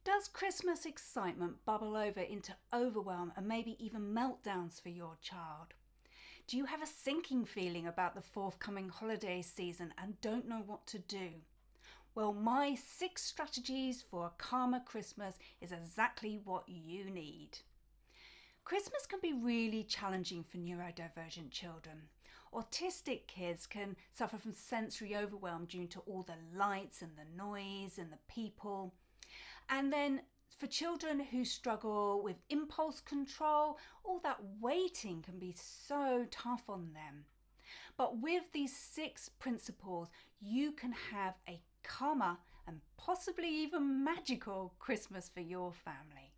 Does Christmas excitement bubble over into overwhelm and maybe even meltdowns for your child? Do you have a sinking feeling about the forthcoming holiday season and don't know what to do? Well, my 6 strategies for a calmer Christmas is exactly what you need. Christmas can be really challenging for neurodivergent children. Autistic kids can suffer from sensory overwhelm due to all the lights and the noise and the people. And then for children who struggle with impulse control, all that waiting can be so tough on them. But with these 6 principles, you can have a calmer and possibly even magical Christmas for your family.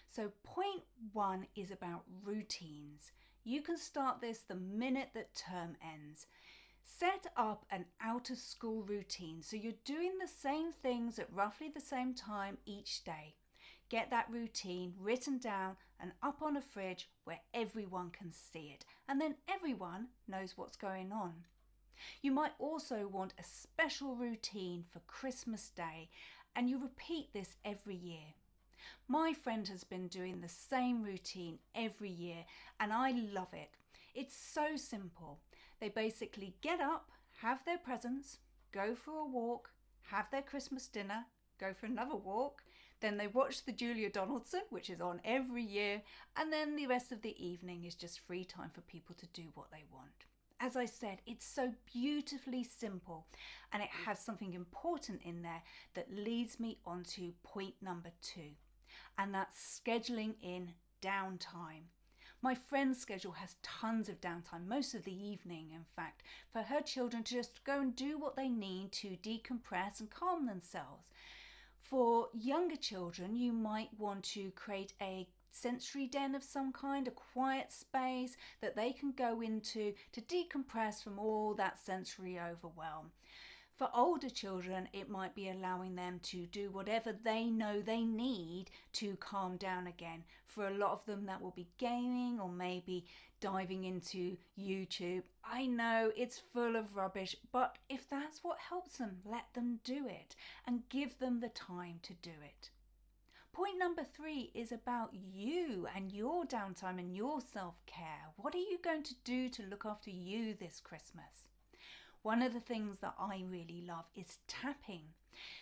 So point 1 is about routines. You can start this the minute that term ends. Set up an out of school routine so you're doing the same things at roughly the same time each day. Get that routine written down and up on a fridge where everyone can see it, and then everyone knows what's going on. You might also want a special routine for Christmas Day, and you repeat this every year. My friend has been doing the same routine every year and I love it. It's so simple. They basically get up, have their presents, go for a walk, have their Christmas dinner, go for another walk, then they watch the Julia Donaldson, which is on every year, and then the rest of the evening is just free time for people to do what they want. As I said, it's so beautifully simple, and it has something important in there that leads me on to point number 2. And that's scheduling in downtime. My friend's schedule has tons of downtime, most of the evening in fact, for her children to just go and do what they need to decompress and calm themselves. For younger children, you might want to create a sensory den of some kind, a quiet space that they can go into to decompress from all that sensory overwhelm. For older children, it might be allowing them to do whatever they know they need to calm down again. For a lot of them, that will be gaming or maybe diving into YouTube. I know it's full of rubbish, but if that's what helps them, let them do it and give them the time to do it. Point number 3 is about you and your downtime and your self-care. What are you going to do to look after you this Christmas? One of the things that I really love is tapping.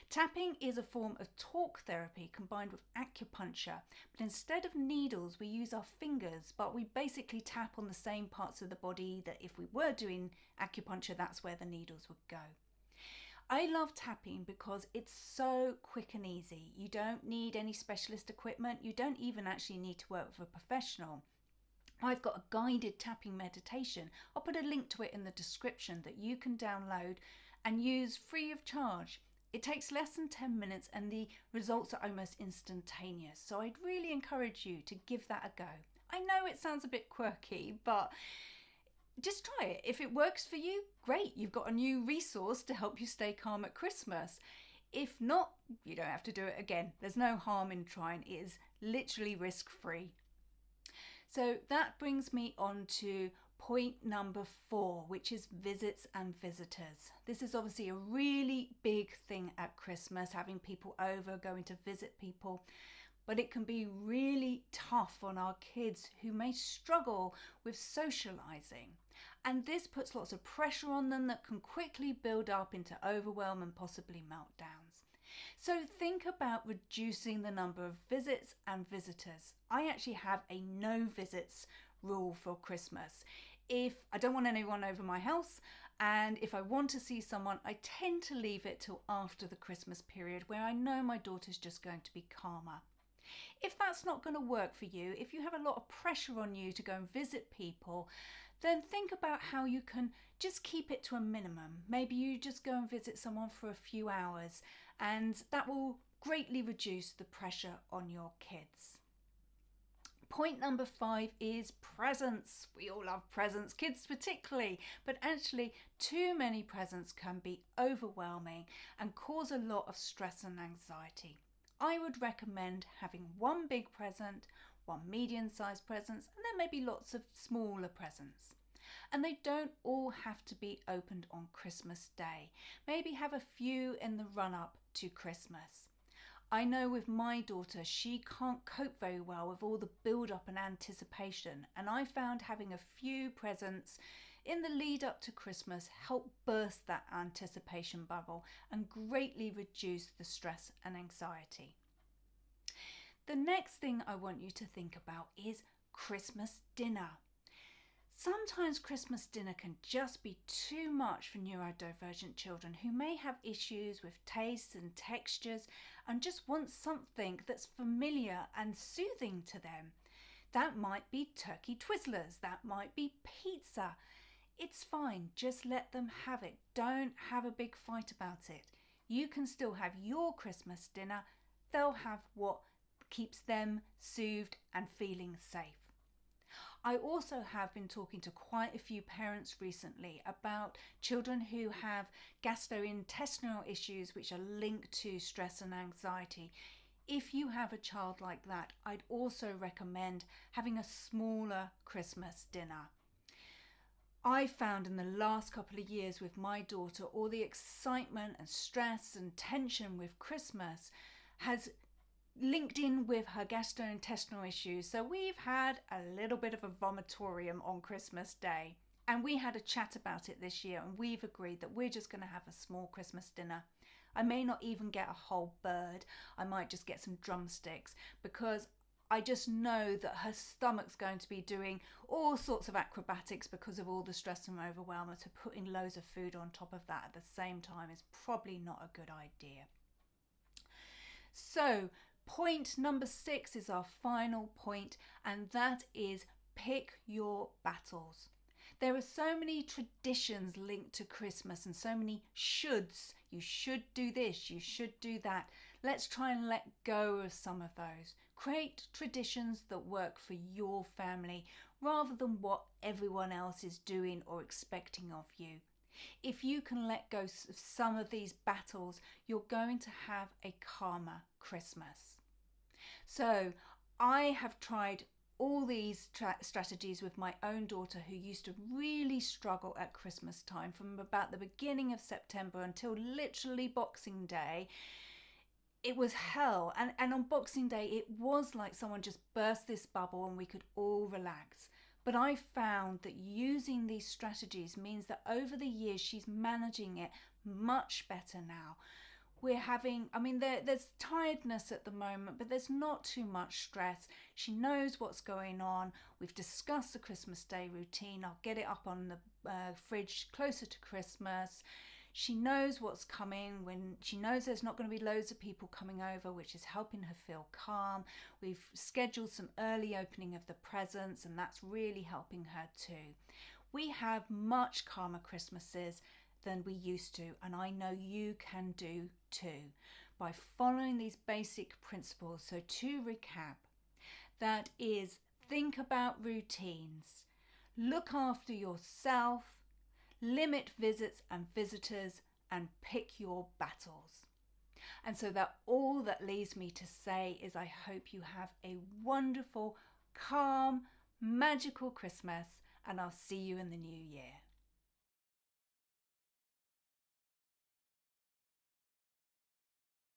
Tapping is a form of talk therapy combined with acupuncture, but instead of needles we use our fingers, but we basically tap on the same parts of the body that if we were doing acupuncture, that's where the needles would go. I love tapping because it's so quick and easy. You don't need any specialist equipment. You don't even actually need to work with a professional. I've got a guided tapping meditation. I'll put a link to it in the description that you can download and use free of charge. It takes less than 10 minutes and the results are almost instantaneous. So I'd really encourage you to give that a go. I know it sounds a bit quirky, but just try it. If it works for you, great. You've got a new resource to help you stay calm at Christmas. If not, you don't have to do it again. There's no harm in trying. It is literally risk-free. So that brings me on to point number 4, which is visits and visitors. This is obviously a really big thing at Christmas, having people over, going to visit people, but it can be really tough on our kids who may struggle with socializing. And this puts lots of pressure on them that can quickly build up into overwhelm and possibly meltdowns. So think about reducing the number of visits and visitors. I actually have a no visits rule for Christmas. If I don't want anyone over my house and if I want to see someone, I tend to leave it till after the Christmas period where I know my daughter's just going to be calmer. If that's not going to work for you, if you have a lot of pressure on you to go and visit people, then think about how you can just keep it to a minimum. Maybe you just go and visit someone for a few hours, and that will greatly reduce the pressure on your kids. Point number 5 is presents. We all love presents, kids particularly, but actually too many presents can be overwhelming and cause a lot of stress and anxiety. I would recommend having one big present, one medium-sized present, and then maybe lots of smaller presents. And they don't all have to be opened on Christmas Day. Maybe have a few in the run-up to Christmas. I know with my daughter, she can't cope very well with all the build-up and anticipation, and I found having a few presents in the lead up to Christmas helped burst that anticipation bubble and greatly reduce the stress and anxiety. The next thing I want you to think about is Christmas dinner. Sometimes Christmas dinner can just be too much for neurodivergent children who may have issues with tastes and textures and just want something that's familiar and soothing to them. That might be turkey Twizzlers, that might be pizza. It's fine, just let them have it. Don't have a big fight about it. You can still have your Christmas dinner. They'll have what keeps them soothed and feeling safe. I also have been talking to quite a few parents recently about children who have gastrointestinal issues which are linked to stress and anxiety. If you have a child like that, I'd also recommend having a smaller Christmas dinner. I found in the last couple of years with my daughter, all the excitement and stress and tension with Christmas has linked in with her gastrointestinal issues. So we've had a little bit of a vomitorium on Christmas Day, and we had a chat about it this year, and we've agreed that we're just going to have a small Christmas dinner. I may not even get a whole bird. I might just get some drumsticks, because I just know that her stomach's going to be doing all sorts of acrobatics because of all the stress and overwhelm. So putting loads of food on top of that at the same time is probably not a good idea. So point number 6 is our final point, and that is pick your battles. There are so many traditions linked to Christmas and so many shoulds. You should do this, you should do that. Let's try and let go of some of those. Create traditions that work for your family rather than what everyone else is doing or expecting of you. If you can let go of some of these battles, you're going to have a calmer Christmas. So I have tried all these strategies with my own daughter, who used to really struggle at Christmas time from about the beginning of September until literally Boxing Day. It was hell. And on Boxing Day, it was like someone just burst this bubble and we could all relax. But I found that using these strategies means that over the years, she's managing it much better now. We're having, there's tiredness at the moment, but there's not too much stress. She knows what's going on. We've discussed the Christmas Day routine. I'll get it up on the fridge closer to Christmas. She knows what's coming. When she knows there's not going to be loads of people coming over, which is helping her feel calm. We've scheduled some early opening of the presents, and that's really helping her too. We have much calmer Christmases than we used to, and I know you can do too by following these basic principles. So to recap, that is, think about routines, look after yourself, limit visits and visitors, and pick your battles. And so that all that leaves me to say is I hope you have a wonderful, calm, magical Christmas, and I'll see you in the new year.